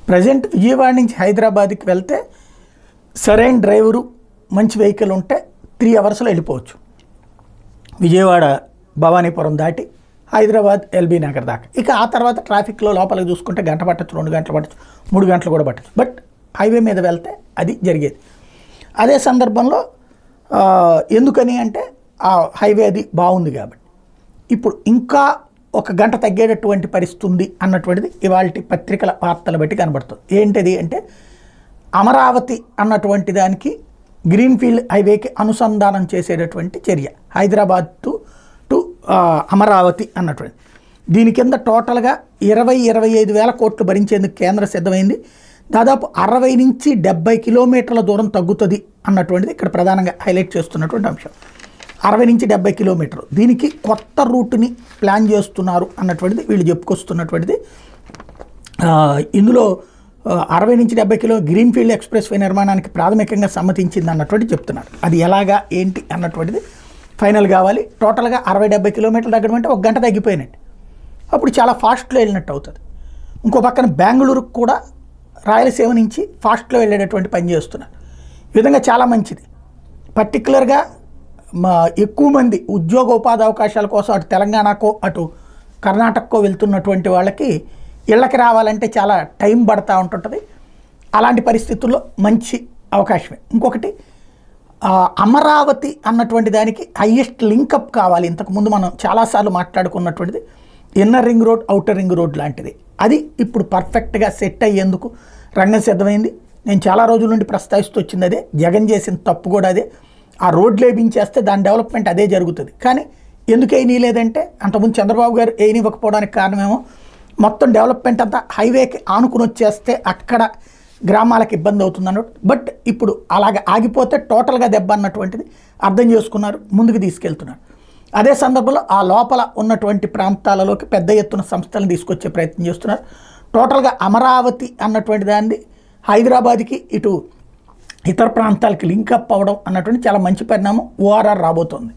Present Vijayawada నుంచి హైదరాబాద్కి వెళ్తే సరైన డ్రైవరు మంచి వెహికల్ ఉంటే 3 అవర్స్లో వెళ్ళిపోవచ్చు. విజయవాడ భవానీపురం దాటి హైదరాబాద్ ఎల్బీ నగర్ దాకా. ఇక ఆ తర్వాత ట్రాఫిక్లో లోపలికి చూసుకుంటే గంట పట్టచ్చు, 2 గంటలు పట్టచ్చు, 3 గంటలు కూడా పట్టచ్చు. బట్ హైవే మీద వెళ్తే అది జరిగేది. అదే సందర్భంలో ఎందుకని అంటే ఆ హైవే అది బాగుంది కాబట్టి. ఇప్పుడు ఇంకా 1 గంట తగ్గేటటువంటి పరిస్థితి ఉంది అన్నటువంటిది ఇవాళ పత్రికల వార్తలు బట్టి కనబడుతుంది. ఏంటిది అంటే అమరావతి అన్నటువంటి దానికి గ్రీన్ఫీల్డ్ హైవేకి అనుసంధానం చేసేటటువంటి చర్య హైదరాబాద్ టు అమరావతి అన్నటువంటి. దీని కింద టోటల్గా 20-25 వేల కోట్లు భరించేందుకు కేంద్రం సిద్ధమైంది. దాదాపు 60 నుంచి 70 కిలోమీటర్ల దూరం తగ్గుతుంది అన్నటువంటిది ఇక్కడ ప్రధానంగా హైలైట్ చేస్తున్నటువంటి అంశం. 60 నుంచి 70 కిలోమీటర్లు. దీనికి కొత్త రూట్ని ప్లాన్ చేస్తున్నారు అన్నటువంటిది వీళ్ళు చెప్పుకొస్తున్నటువంటిది. ఇందులో 60 నుంచి 70 కిలో గ్రీన్ఫీల్డ్ ఎక్స్ప్రెస్ వే నిర్మాణానికి ప్రాథమికంగా సమ్మతించింది అన్నటువంటి చెప్తున్నారు. అది ఎలాగా ఏంటి అన్నటువంటిది ఫైనల్ కావాలి. టోటల్గా 60-70 కిలోమీటర్లు తగ్గడం అంటే 1 గంట తగ్గిపోయినట్టు. అప్పుడు చాలా ఫాస్ట్లో వెళ్ళినట్టు అవుతుంది. ఇంకో పక్కన బెంగళూరుకు కూడా రాయలసీమ నుంచి ఫాస్ట్లో వెళ్ళేటటువంటి పని చేస్తున్నారు. ఈ విధంగా చాలా మంచిది. పర్టికులర్గా ఎక్కువ మంది ఉద్యోగ ఉపాధి అవకాశాల కోసం అటు తెలంగాణకో అటు కర్ణాటకకో వెళ్తున్నటువంటి వాళ్ళకి ఇళ్ళకి రావాలంటే చాలా టైం పడుతూ ఉంటుంటుంది. అలాంటి పరిస్థితుల్లో మంచి అవకాశమే. ఇంకొకటి అమరావతి అన్నటువంటి దానికి హయ్యెస్ట్ లింకప్ కావాలి. ఇంతకుముందు మనం చాలాసార్లు మాట్లాడుకున్నటువంటిది inner ring road, outer ring road లాంటిది. అది ఇప్పుడు పర్ఫెక్ట్గా సెట్ అయ్యేందుకు రంగం సిద్ధమైంది. నేను చాలా రోజుల నుండి ప్రస్తావిస్తూ వచ్చింది అదే. జగన్ చేసిన తప్పు కూడా అదే. ఆ రోడ్లు వేయించేస్తే దాని డెవలప్మెంట్ అదే జరుగుతుంది. కానీ ఎందుకు వేయనీయలేదంటే అంతకుముందు చంద్రబాబు గారు వేయనివ్వకపోవడానికి కారణమేమో మొత్తం డెవలప్మెంట్ అంతా హైవేకి ఆనుకుని వచ్చేస్తే అక్కడ గ్రామాలకు ఇబ్బంది అవుతుంది అన్నట్టు. బట్ ఇప్పుడు అలాగ ఆగిపోతే టోటల్గా దెబ్బ అన్నటువంటిది అర్థం చేసుకున్నారు, ముందుకు తీసుకెళ్తున్నారు. అదే సందర్భంలో ఆ లోపల ఉన్నటువంటి ప్రాంతాలలోకి పెద్ద ఎత్తున సంస్థలను తీసుకొచ్చే ప్రయత్నం చేస్తున్నారు. టోటల్గా అమరావతి అన్నటువంటి దాన్ని హైదరాబాద్కి ఇటు ఇతర ప్రాంతాలకి లింకప్ అవ్వడం అన్నటువంటి చాలా మంచి పరిణామం. ఓఆర్ఆర్ రాబోతోంది.